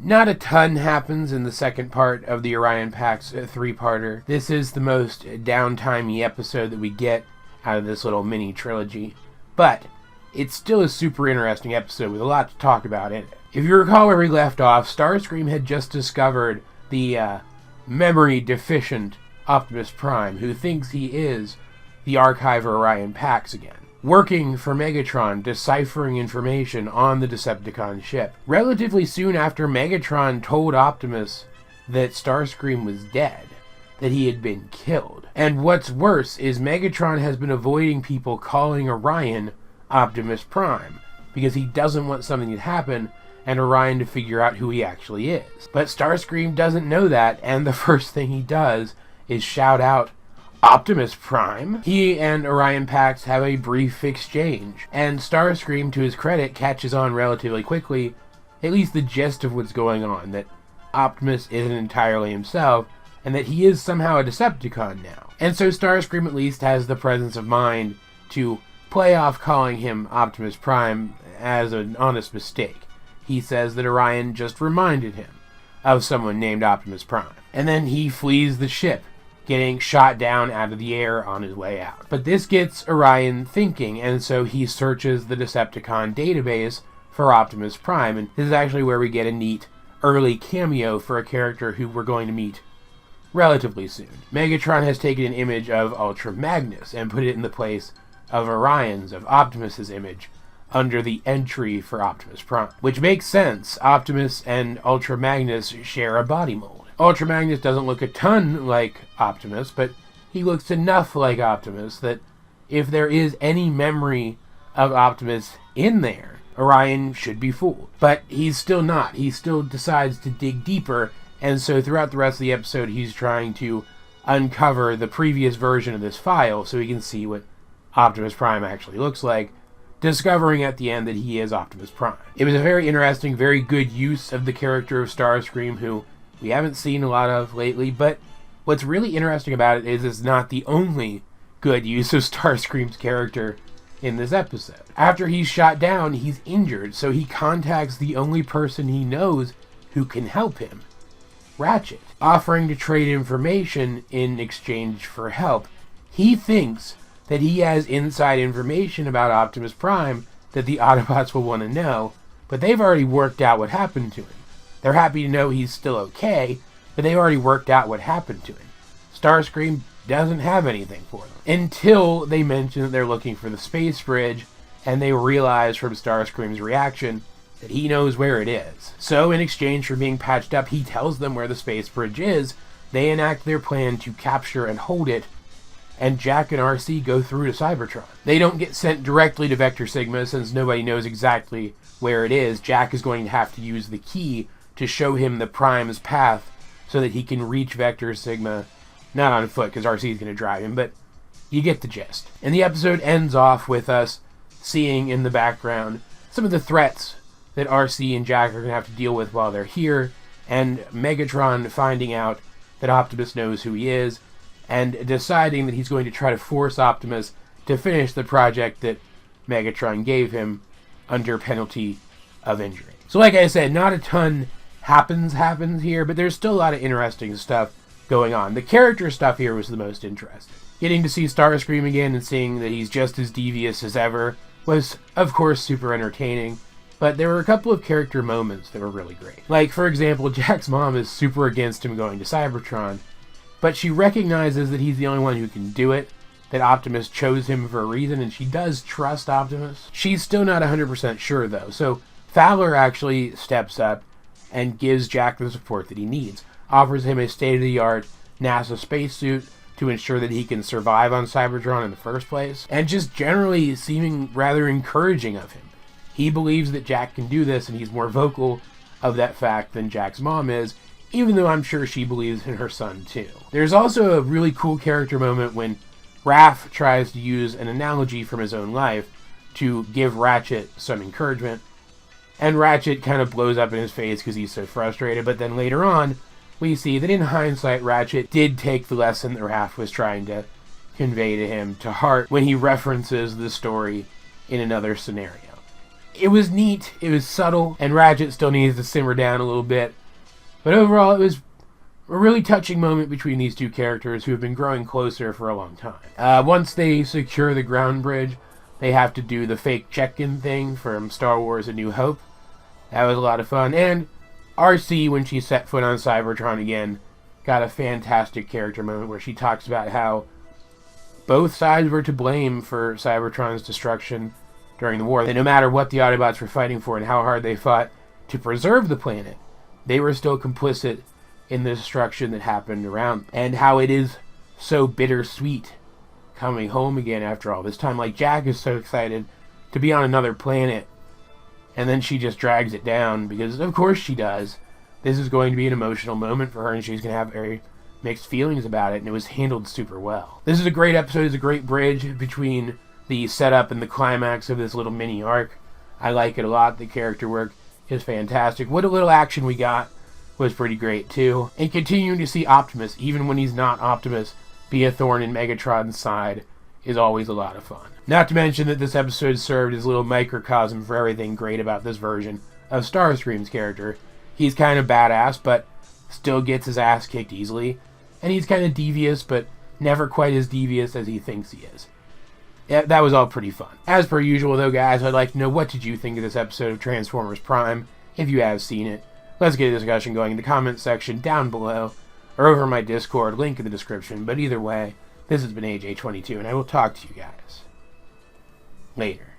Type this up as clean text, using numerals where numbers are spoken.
Not a ton happens in the second part of the Orion Pax 3-parter. This is the most downtimey episode that we get out of this little mini trilogy. But it's still a super interesting episode with a lot to talk about in it. If you recall where we left off, Starscream had just discovered the memory-deficient Optimus Prime, who thinks he is the Archiver Orion Pax again, working for Megatron, deciphering information on the Decepticon ship. Relatively soon after Megatron told Optimus that Starscream was dead, that he had been killed. And what's worse is Megatron has been avoiding people calling Orion Optimus Prime, because he doesn't want something to happen and Orion to figure out who he actually is. But Starscream doesn't know that, and the first thing he does is shout out, "Optimus Prime?" He and Orion Pax have a brief exchange, and Starscream, to his credit, catches on relatively quickly, at least the gist of what's going on, that Optimus isn't entirely himself, and that he is somehow a Decepticon now. And so Starscream at least has the presence of mind to play off calling him Optimus Prime as an honest mistake. He says that Orion just reminded him of someone named Optimus Prime. And then he flees the ship, getting shot down out of the air on his way out. But this gets Orion thinking, and so he searches the Decepticon database for Optimus Prime, and this is actually where we get a neat early cameo for a character who we're going to meet relatively soon. Megatron has taken an image of Ultra Magnus and put it in the place of Orion's, of Optimus's image, under the entry for Optimus Prime. Which makes sense. Optimus and Ultra Magnus share a body mold. Ultra Magnus doesn't look a ton like Optimus, but he looks enough like Optimus that if there is any memory of Optimus in there, Orion should be fooled. But he's still not. He still decides to dig deeper, and so throughout the rest of the episode he's trying to uncover the previous version of this file so he can see what Optimus Prime actually looks like, discovering at the end that he is Optimus Prime. It was a very interesting, very good use of the character of Starscream, who we haven't seen a lot of lately, but what's really interesting about it is it's not the only good use of Starscream's character in this episode. After he's shot down, he's injured, so he contacts the only person he knows who can help him, Ratchet, offering to trade information in exchange for help. He thinks that he has inside information about Optimus Prime that the Autobots will want to know, but they've already worked out what happened to him. They're happy to know he's still okay, but they've already worked out what happened to him. Starscream doesn't have anything for them. Until they mention that they're looking for the space bridge, and they realize from Starscream's reaction that he knows where it is. So in exchange for being patched up, he tells them where the space bridge is. They enact their plan to capture and hold it, and Jack and RC go through to Cybertron. They don't get sent directly to Vector Sigma since nobody knows exactly where it is. Jack is going to have to use the key to show him the Prime's path so that he can reach Vector Sigma, not on foot because RC is going to drive him, but you get the gist. And the episode ends off with us seeing in the background some of the threats that RC and Jack are going to have to deal with while they're here, and Megatron finding out that Optimus knows who he is, and deciding that he's going to try to force Optimus to finish the project that Megatron gave him under penalty of injury. So like I said, not a ton happens here, but there's still a lot of interesting stuff going on. The character stuff here was the most interesting. Getting to see Starscream again and seeing that he's just as devious as ever was, of course, super entertaining, but there were a couple of character moments that were really great. Like, for example, Jack's mom is super against him going to Cybertron, but she recognizes that he's the only one who can do it, that Optimus chose him for a reason, and she does trust Optimus. She's still not 100% sure, though, so Fowler actually steps up and gives Jack the support that he needs, offers him a state-of-the-art NASA spacesuit to ensure that he can survive on Cybertron in the first place, and just generally seeming rather encouraging of him. He believes that Jack can do this, and he's more vocal of that fact than Jack's mom is, even though I'm sure she believes in her son too. There's also a really cool character moment when Raph tries to use an analogy from his own life to give Ratchet some encouragement, and Ratchet kind of blows up in his face because he's so frustrated, but then later on, we see that in hindsight, Ratchet did take the lesson that Raph was trying to convey to him to heart when he references the story in another scenario. It was neat, it was subtle, and Ratchet still needs to simmer down a little bit. But overall, it was a really touching moment between these two characters who have been growing closer for a long time. Once they secure the ground bridge, they have to do the fake check-in thing from Star Wars A New Hope. That was a lot of fun. And RC, when she set foot on Cybertron again, got a fantastic character moment where she talks about how both sides were to blame for Cybertron's destruction during the war. That no matter what the Autobots were fighting for and how hard they fought to preserve the planet, they were still complicit in the destruction that happened around. And how it is so bittersweet coming home again after all this time. Like, Jack is so excited to be on another planet, and then she just drags it down, because of course she does. This is going to be an emotional moment for her, and she's going to have very mixed feelings about it, and it was handled super well. This is a great episode. It's a great bridge between the setup and the climax of this little mini arc. I like it a lot. The character work is fantastic. What a little action we got was pretty great too. And continuing to see Optimus, even when he's not Optimus, be a thorn in Megatron's side is always a lot of fun. Not to mention that this episode served as a little microcosm for everything great about this version of Starscream's character. He's kind of badass, but still gets his ass kicked easily. And he's kind of devious, but never quite as devious as he thinks he is. Yeah, that was all pretty fun. As per usual though, guys, I'd like to know, what did you think of this episode of Transformers Prime, if you have seen it? Let's get a discussion going in the comments section down below, or over my Discord, link in the description. But either way, this has been AJ22, and I will talk to you guys later.